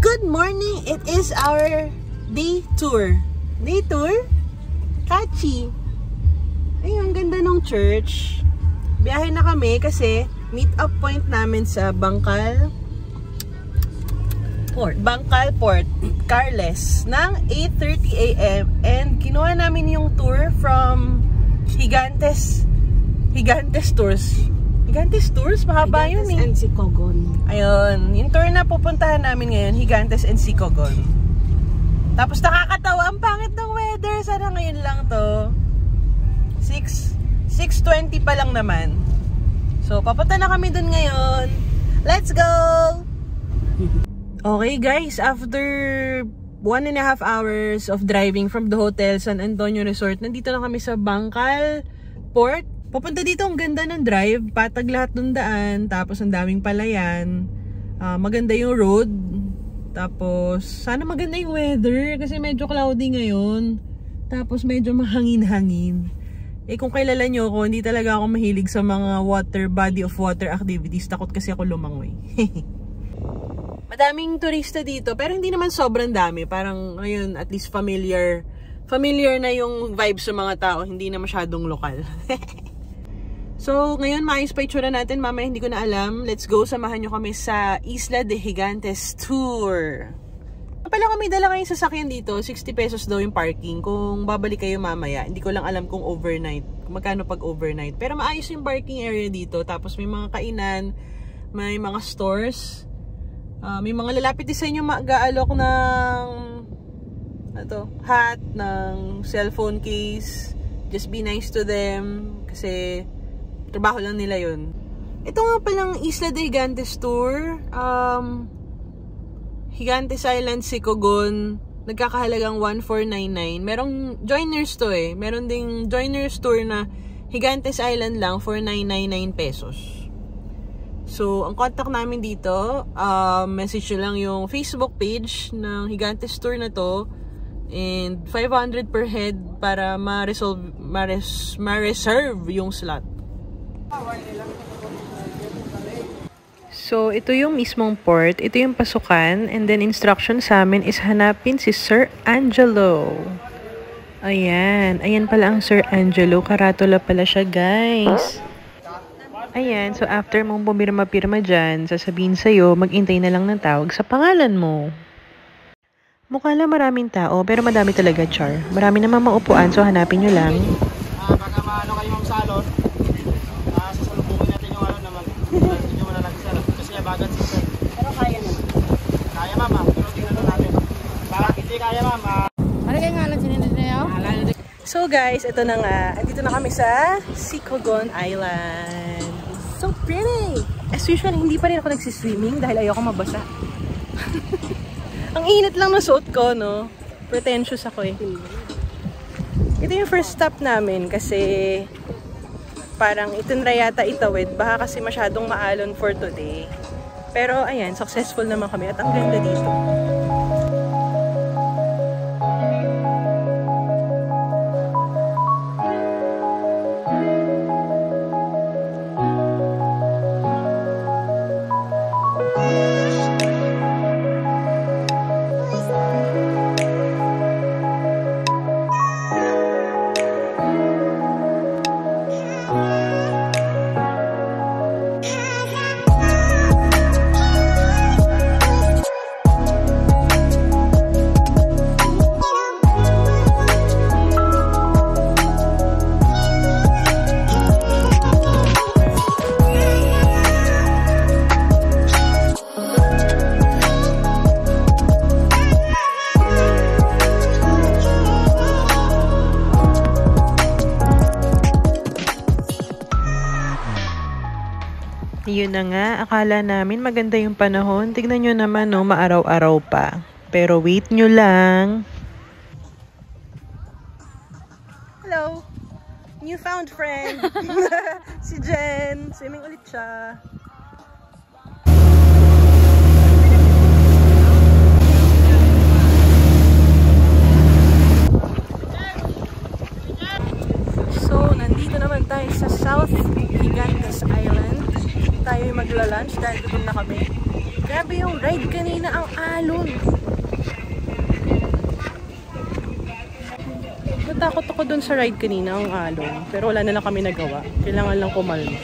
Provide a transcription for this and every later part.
Good morning! It is our day tour. Day tour? Kachi! Ay, ang ganda ng church. Biyahe na kami kasi meet up point namin sa Bangkal Port, Carles ng 8:30 AM and kinuha namin yung tour from Gigantes Tours. Gigantes Tours? Mahaba yun eh. Gigantes and Sikogon. Ayun. Yung tour na pupuntahan namin ngayon, Gigantes and Sikogon. Tapos nakakatawa, ang pangit ng weather. Sana ngayon lang to. 6:20 pa lang naman. So, papunta na kami dun ngayon. Let's go! Okay guys, after 1.5 hours of driving from the hotel San Antonio Resort, nandito na kami sa Bangkal Port. Pupunta dito, ang ganda ng drive, patag lahat ng daan, tapos ang daming palayan, maganda yung road, tapos sana maganda yung weather kasi medyo cloudy ngayon, tapos medyo mahangin-hangin. Eh kung kilala nyo ako, hindi talaga ako mahilig sa mga body of water activities, takot kasi ako lumangoy. Madaming turista dito, pero hindi naman sobrang dami, parang ngayon at least familiar na yung vibes sa mga tao, hindi na masyadong lokal. So, ngayon maayos pa itsura natin. Mamaya hindi ko na alam. Let's go. Samahan nyo kami sa Isla de Gigantes Tour. Pala kami dala kayong sasakyan dito. 60 pesos daw yung parking. Kung babalik kayo mamaya. Hindi ko lang alam kung overnight. Kung magkano pag overnight. Pero maayos yung parking area dito. Tapos may mga kainan. May mga stores. May mga lalapit din sa inyo mag-aalok ng hat, ng cellphone case. Just be nice to them. Kasi trabaho lang nila yun. Ito nga palang Isla de Gigantes Tour. Gigantes Island, Sikogon. Nagkakahalagang 1,499. Merong joiners to eh. Meron ding joiners tour na Gigantes Island lang for 999 pesos. So, ang contact namin dito, message nyo lang yung Facebook page ng Gigantes Tour na to. And 500 per head para ma-reserve yung slot. So, ito yung mismong port. Ito yung pasukan. And then, instruction sa amin is hanapin si Sir Angelo. Ayan. Ayan pala ang Sir Angelo. Karatula pala siya, guys. Ayan. So, after mong pumirma-pirma dyan, sasabihin sa'yo, mag-intay na lang ng tawag sa pangalan mo. Mukha lang maraming tao, pero madami talaga, Char. Marami namang maupuan, so hanapin nyo lang. Baka maano kayo mong salon. Sasalubungin natin yung naman. Hindi nyo malalag sir. Kasi bagat si sir. Pero kaya naman. Kaya mama. Pero tingnan natin. Bakit hindi kaya mama? Ano kayo nga lang sinunod na yun? So guys, ito na nga. Andito na kami sa Sikogon Island. So pretty! As usual, hindi pa rin ako nagsiswimming dahil ayoko mabasa. Ang init lang na suot ko, no? Pretentious ako eh. Ito yung first stop namin kasi parang itinry yata itawid. Baka kasi masyadong maalon for today. Pero ayan, successful naman kami at ang ganda dito. Yun na nga, akala namin maganda yung panahon. Tignan nyo naman, no, maaraw-araw pa. Pero wait nyo lang. Hello! Newfound friend! Si Jen. Swimming ulit siya. So, nandito naman tayo sa South Gigantes Island. Tayo magla-lunch dahil gutom na kami. Grabe yung ride kanina, ang alon. Natakot ako dun sa ride kanina, ang alon. Pero wala na lang kami nagawa. Kailangan lang kumalma.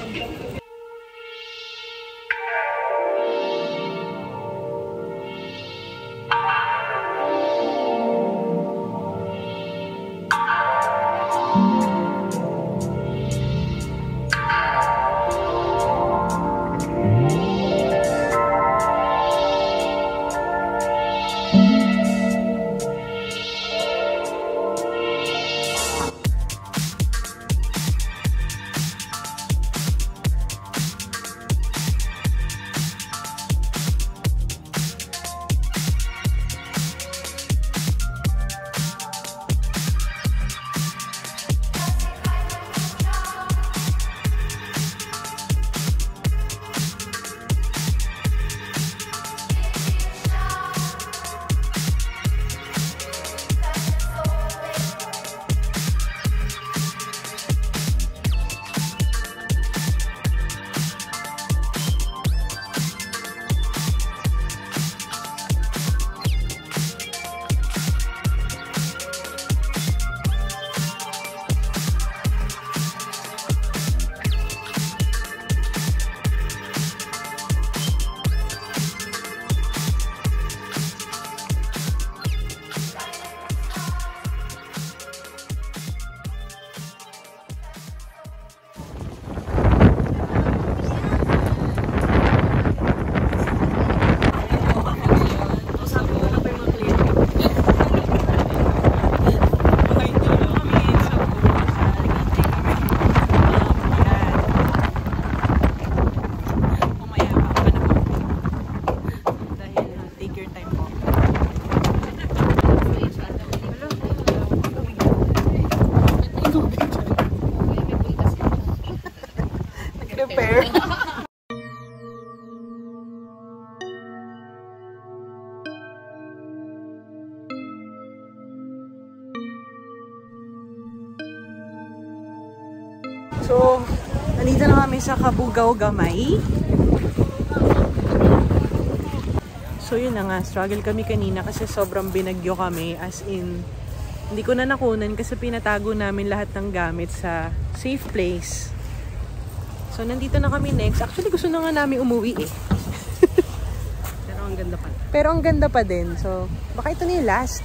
So, nandito na kami sa Kabugao Gamay. So, yun na nga. Struggle kami kanina kasi sobrang binagyo kami. As in, hindi ko na nakunan kasi pinatago namin lahat ng gamit sa safe place. So, nandito na kami next. Actually, gusto na nga namin umuwi eh. Pero ang ganda pa. Pero ang ganda pa din. So, baka ito na yung last.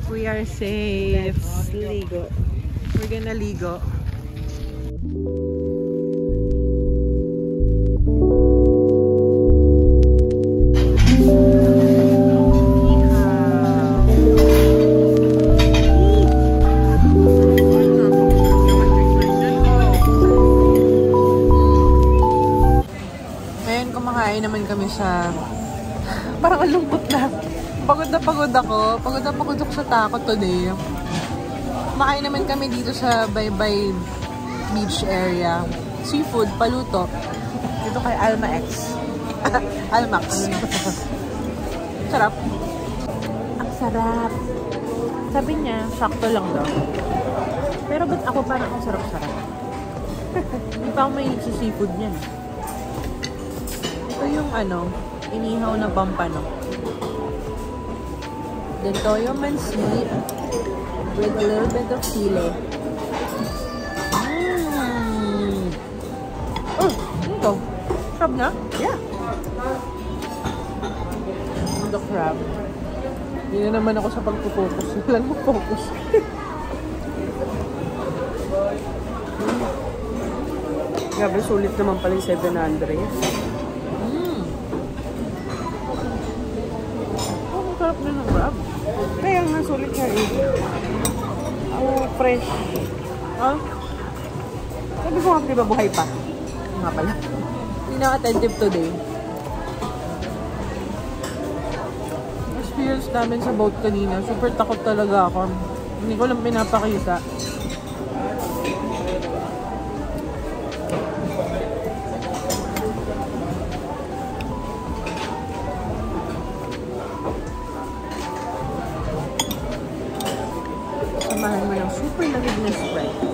We are safe. Ligo. We're gonna ligo. sa... Parang ang lungkot na. Pagod na pagod ako. Pagod na pagod ako sa takot today. Makain naman kami dito sa Baybay Beach area. Seafood, paluto. Dito kay Almax. Almax. Sarap. Ang sarap. Sabi niya, sakto lang daw. Pero ba't ako parang ang sarap-sarap? Hindi pa ako mahilig sa seafood niyan. Ito yung inihaw na pampano. Then toyo mansi with a little bit of chile. Oh, ito. Crab na? Yeah. The crab. Hindi na naman ako sa pagpo-focus. Walang mag-focus. Grabe, sulit naman pala yung 700. Ang sarap na ng crab. Kaya nga, sulit nga eh. Oh, fresh. Ah? Sabi ko nga, di ba buhay pa? Nga pala. Hindi na attentive today. Experience namin sa boat kanina. Super takot talaga ako. Hindi ko lang pinapakita. Samahan mo ng super lamig na Sprite.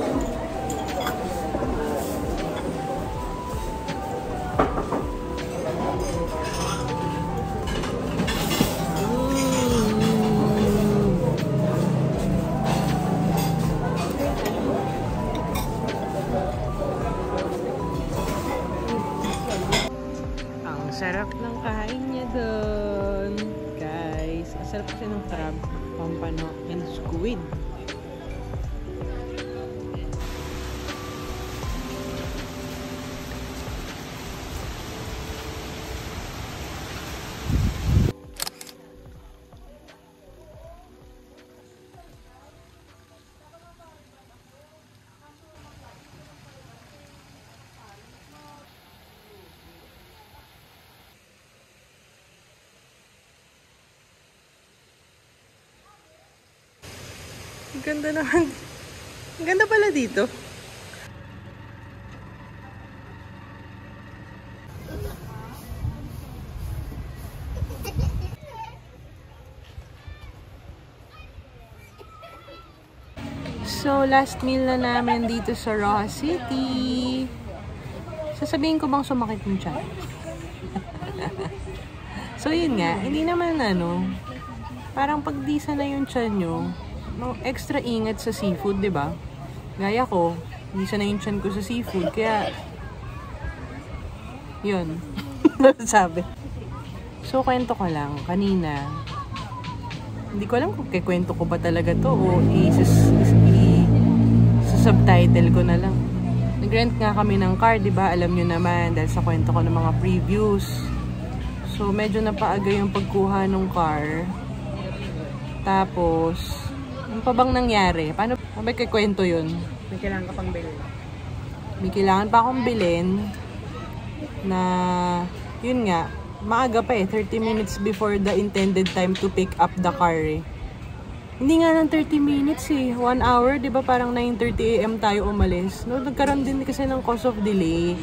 Sarap ng kain niya doon. Guys, ang sarap kasi ng crab, pampano, and squid. Ang ganda naman. Ang ganda pala dito. So, last meal na namin dito sa Rojas City. Sasabihin ko bang sumakit yung tiyan? So, yun nga. Hindi naman parang pag di na yung tiyan nyo, extra ingat sa seafood, di ba? Gaya ko, hindi sanay yung tiyan ko sa seafood, kaya yun. Sabi. So, kwento ko lang, kanina, hindi ko alam kung kikwento ko ba talaga to o subtitle ko na lang. Nag-rent nga kami ng car, di ba? Alam nyo naman, dahil sa kwento ko ng mga previews. So, medyo napaaga yung pagkuha ng car. Tapos, ano pa bang nangyari? Paano ba kikwento yun? May kailangan ka pang bilhin. May kailangan pa akong bilhin na, yun nga, maaga pa 30 minutes before the intended time to pick up the car Hindi nga ng 30 minutes 1 hour, di ba parang 9:30 AM tayo umalis. No, nagkaroon din kasi ng cause of delay.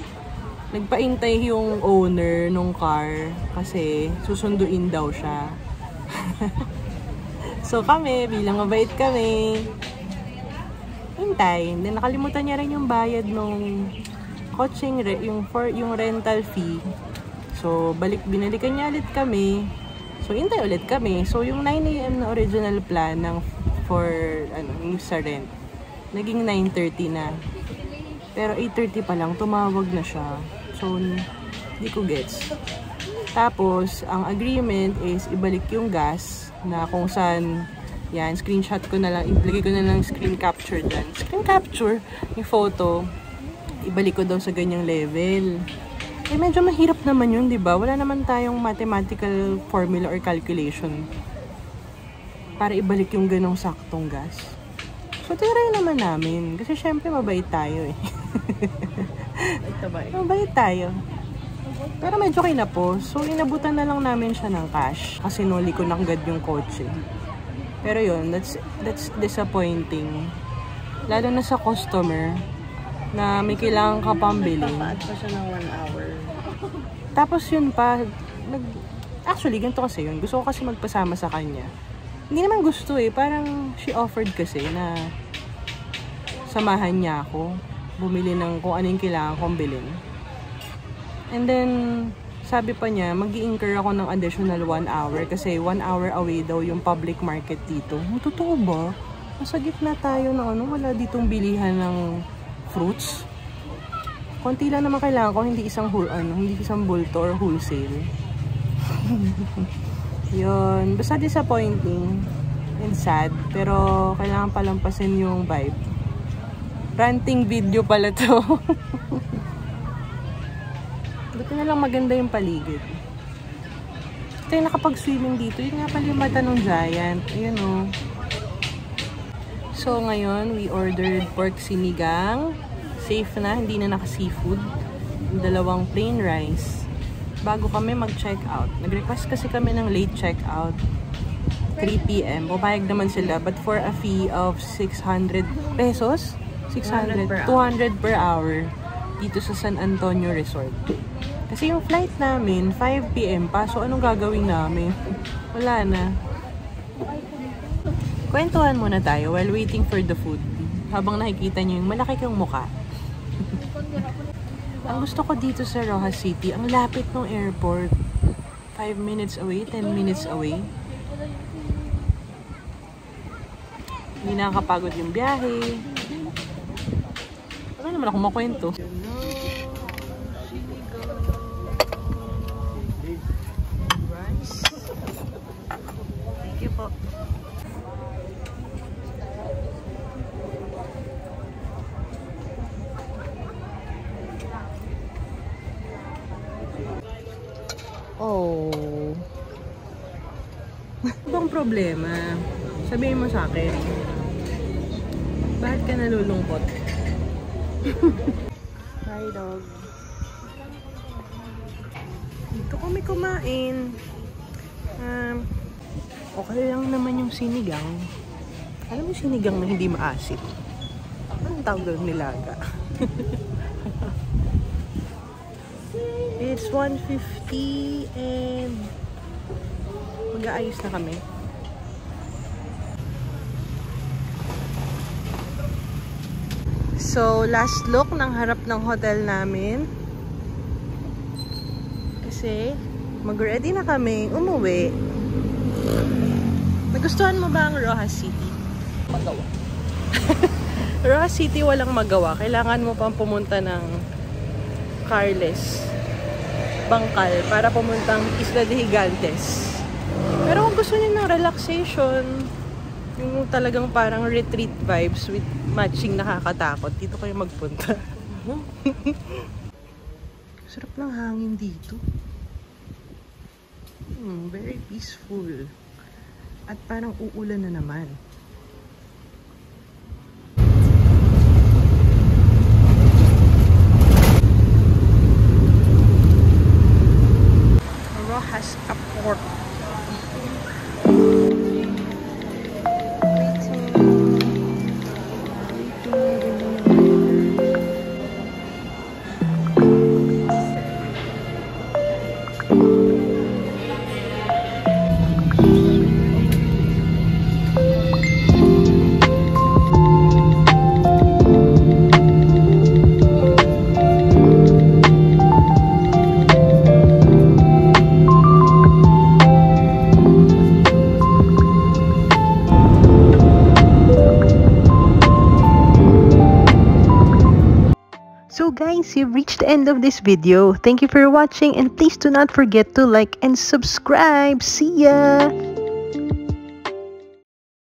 Nagpaintay yung owner nung car kasi susunduin daw siya. So kami, bilang mabait kami, hintay. Then nakalimutan niya rin yung bayad nung coaching, yung rental fee. So binalikan niya ulit kami. So hintay ulit kami. So yung 9 AM na original plan yung sa rent, naging 9:30 na. Pero 8:30 pa lang, tumawag na siya. So hindi ko gets. Tapos ang agreement is ibalik yung gas na kung saan, yan, screenshot ko na lang, ilagay ko na lang screen capture dyan. Screen capture, yung photo, ibalik ko daw sa ganyang level. Eh, medyo mahirap naman yun, di ba? Wala naman tayong mathematical formula or calculation para ibalik yung ganong saktong gas. So, try naman namin. Kasi syempre, mabait tayo eh. Ito ba eh? Mabait tayo. Pero medyo kinapos. So, inabutan na lang namin siya ng cash. Kasi nuli ko lang agad yung kotse. Pero yun, that's disappointing. Lalo na sa customer na may kailangan ka pang bilhin. Papaat pa siya ng 1 hour. Tapos yun pa, actually, ganito kasi yun. Gusto ko kasi magpasama sa kanya. Hindi naman gusto eh. Parang she offered kasi na samahan niya ako. Bumili ng kung ano yung kailangan kong bilhin. And then, sabi pa niya, mag-i-incur ako ng additional 1 hour kasi 1 hour away daw yung public market dito. Totoo ba? Nasa gitna tayo ng wala ditong bilihan ng fruits. Konti lang naman kailangan ko, hindi isang bulto or wholesale. Yun, basta disappointing and sad, pero kailangan palampasin yung vibe. Ranting video pala to. Buti na lang maganda yung paligid. Ito yung nakapag-swimming dito. Yun nga pala yung mata ng giant. Ayun o. So ngayon, we ordered pork sinigang. Safe na, hindi na naka-seafood. 2 plain rice. Bago kami mag-check out. Nag-request kasi kami ng late check-out. 3 p.m. Pumayag naman sila, but for a fee of 600 pesos? 600? 200 per hour. Dito sa San Antonio Resort. Kasi yung flight namin, 5 p.m. pa. So, anong gagawin namin? Wala na. Kwentuhan muna tayo while waiting for the food. Habang nakikita nyo yung malaki kong mukha. Ang gusto ko dito sa Rojas City, ang lapit ng airport. 5 minutes away, 10 minutes away. Hindi nakakapagod yung biyahe. Ano naman ako makwento? Rice. Thank you po. Oh. Ano bang problema? Sabihin mo sa akin. Bakit ka nalulungkot? Hi, dog. Dito kami kumain. Okay lang naman yung sinigang. Alam mo sinigang na hindi maasim? Anong tawag doon, nilaga? It's 150 and mag-aayos na kami. So, last look ng harap ng hotel namin. Kasi, mag-ready na kami umuwi. Nagustuhan mo ba ang Rojas City? Magawa. Rojas City walang magawa. Kailangan mo pang pumunta ng Carles Bangkal para pumuntang Isla de Gigantes. Pero kung gusto niyo ng relaxation, yung talagang parang retreat vibes with matching nakakatakot, dito kayo magpunta. Sarap ng hangin dito. Very peaceful. At parang uulan na naman. Rojas Airport. So guys, you've reached the end of this video. Thank you for watching and please do not forget to like and subscribe. See ya!